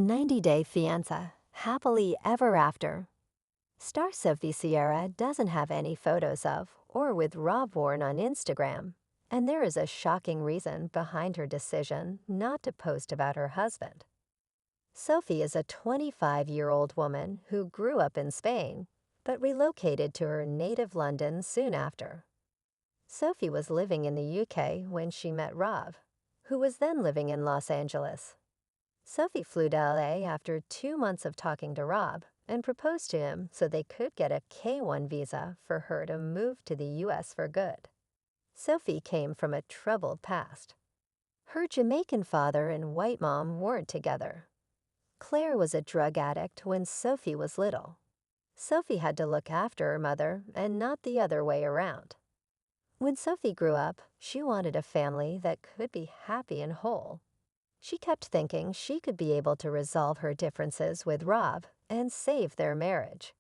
90-Day Fiance, Happily Ever After. Star Sophie Sierra doesn't have any photos of or with Rob Warne on Instagram, and there is a shocking reason behind her decision not to post about her husband. Sophie is a 25-year-old woman who grew up in Spain, but relocated to her native London soon after. Sophie was living in the UK when she met Rob, who was then living in Los Angeles. Sophie flew to LA after 2 months of talking to Rob and proposed to him so they could get a K-1 visa for her to move to the US for good. Sophie came from a troubled past. Her Jamaican father and white mom weren't together. Claire was a drug addict when Sophie was little. Sophie had to look after her mother and not the other way around. When Sophie grew up, she wanted a family that could be happy and whole. She kept thinking she could be able to resolve her differences with Rob and save their marriage.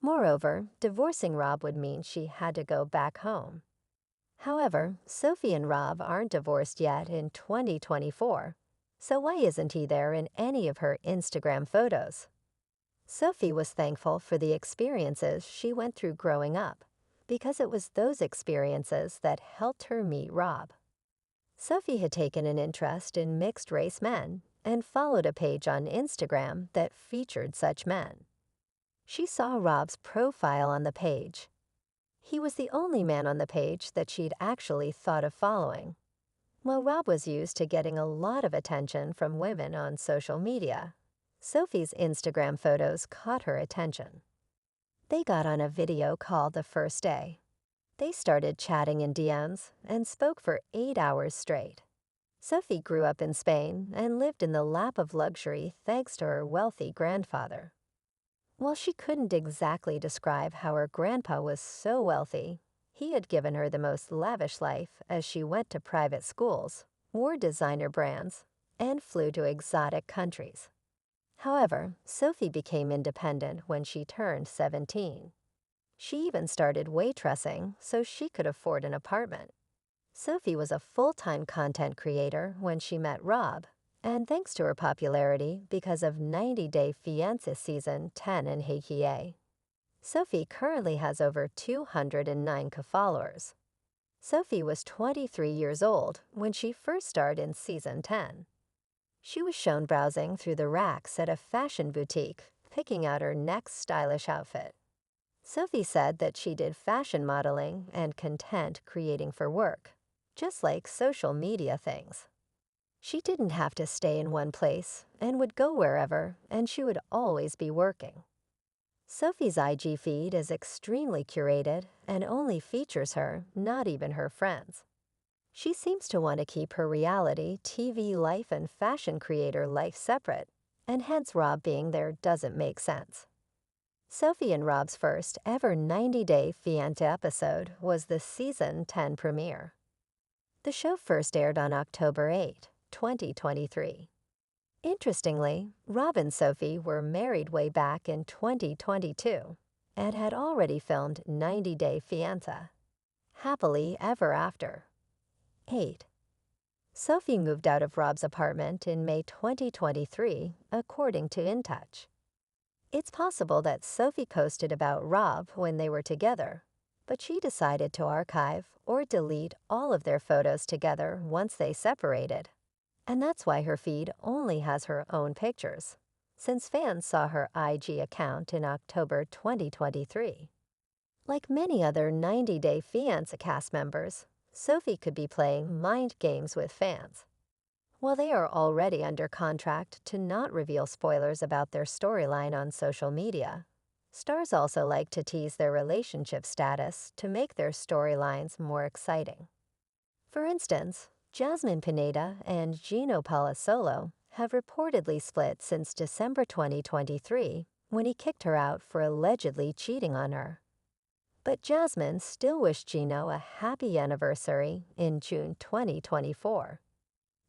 Moreover, divorcing Rob would mean she had to go back home. However, Sophie and Rob aren't divorced yet in 2024, so why isn't he there in any of her Instagram photos? Sophie was thankful for the experiences she went through growing up, because it was those experiences that helped her meet Rob. Sophie had taken an interest in mixed-race men and followed a page on Instagram that featured such men. She saw Rob's profile on the page. He was the only man on the page that she'd actually thought of following. While Rob was used to getting a lot of attention from women on social media, Sophie's Instagram photos caught her attention. They got on a video called The First Day. They started chatting in DMs and spoke for 8 hours straight. Sophie grew up in Spain and lived in the lap of luxury thanks to her wealthy grandfather. While she couldn't exactly describe how her grandpa was so wealthy, he had given her the most lavish life as she went to private schools, wore designer brands, and flew to exotic countries. However, Sophie became independent when she turned 17. She even started waitressing so she could afford an apartment. Sophie was a full-time content creator when she met Rob, and thanks to her popularity because of 90-Day Fiance Season 10 in Heikie. Sophie currently has over 209,000 followers. Sophie was 23 years old when she first starred in Season 10. She was shown browsing through the racks at a fashion boutique, picking out her next stylish outfit. Sophie said that she did fashion modeling and content creating for work, just like social media things. She didn't have to stay in one place and would go wherever, and she would always be working. Sophie's IG feed is extremely curated and only features her, not even her friends. She seems to want to keep her reality TV life and fashion creator life separate, and hence Rob being there doesn't make sense. Sophie and Rob's first ever 90-Day Fiance episode was the Season 10 premiere. The show first aired on October 8, 2023. Interestingly, Rob and Sophie were married way back in 2022 and had already filmed 90-Day Fiance, Happily Ever After. 8. Sophie moved out of Rob's apartment in May 2023, according to InTouch. It's possible that Sophie posted about Rob when they were together, but she decided to archive or delete all of their photos together once they separated. And that's why her feed only has her own pictures, since fans saw her IG account in October 2023. Like many other 90-Day Fiance cast members, Sophie could be playing mind games with fans. While they are already under contract to not reveal spoilers about their storyline on social media, stars also like to tease their relationship status to make their storylines more exciting. For instance, Jasmine Pineda and Gino Palazzolo have reportedly split since December 2023 when he kicked her out for allegedly cheating on her. But Jasmine still wished Gino a happy anniversary in June 2024.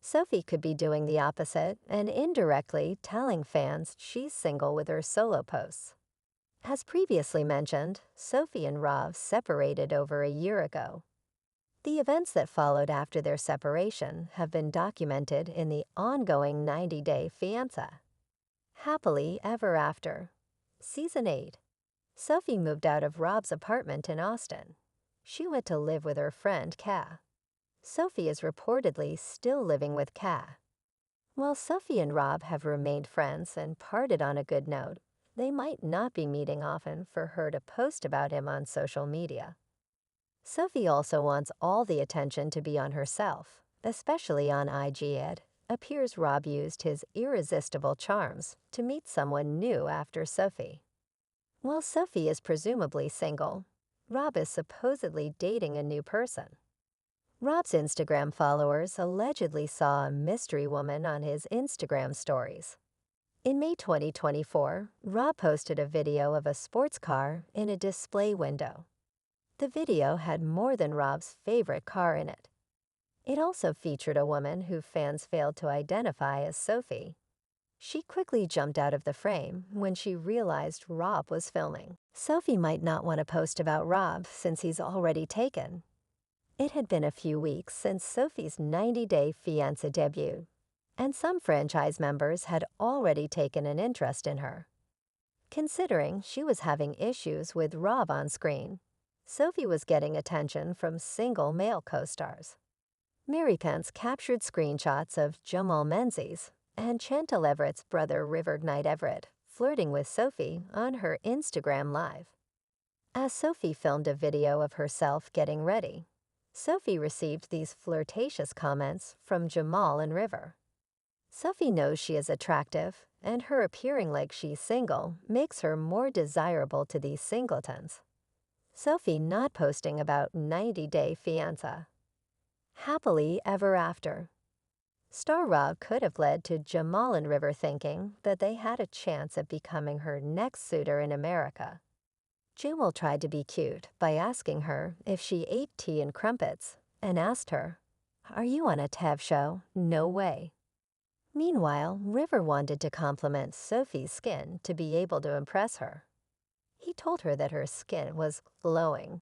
Sophie could be doing the opposite and indirectly telling fans she's single with her solo posts. As previously mentioned, Sophie and Rob separated over a year ago. The events that followed after their separation have been documented in the ongoing 90-Day Fiance. Happily Ever After. Season 8. Sophie moved out of Rob's apartment in Austin. She went to live with her friend, Ka. Sophie is reportedly still living with Ka. While Sophie and Rob have remained friends and parted on a good note, they might not be meeting often for her to post about him on social media. Sophie also wants all the attention to be on herself, especially on IG. It appears Rob used his irresistible charms to meet someone new after Sophie. While Sophie is presumably single, Rob is supposedly dating a new person. Rob's Instagram followers allegedly saw a mystery woman on his Instagram stories. In May 2024, Rob posted a video of a sports car in a display window. The video had more than Rob's favorite car in it. It also featured a woman who fans failed to identify as Sophie. She quickly jumped out of the frame when she realized Rob was filming. Sophie might not want to post about Rob since he's already taken. It had been a few weeks since Sophie's 90-day fiance debut, and some franchise members had already taken an interest in her. Considering she was having issues with Rob on screen, Sophie was getting attention from single male co-stars. Mary Pence captured screenshots of Jamal Menzies and Chantal Everett's brother River Knight Everett flirting with Sophie on her Instagram Live. As Sophie filmed a video of herself getting ready, Sophie received these flirtatious comments from Jamal and River. Sophie knows she is attractive, and her appearing like she's single makes her more desirable to these singletons. Sophie not posting about 90-day fiancé. Happily Ever After. Star Rob could have led to Jamal and River thinking that they had a chance of becoming her next suitor in America. Jamal tried to be cute by asking her if she ate tea and crumpets and asked her, "Are you on a TV show? No way." Meanwhile, River wanted to compliment Sophie's skin to be able to impress her. He told her that her skin was glowing.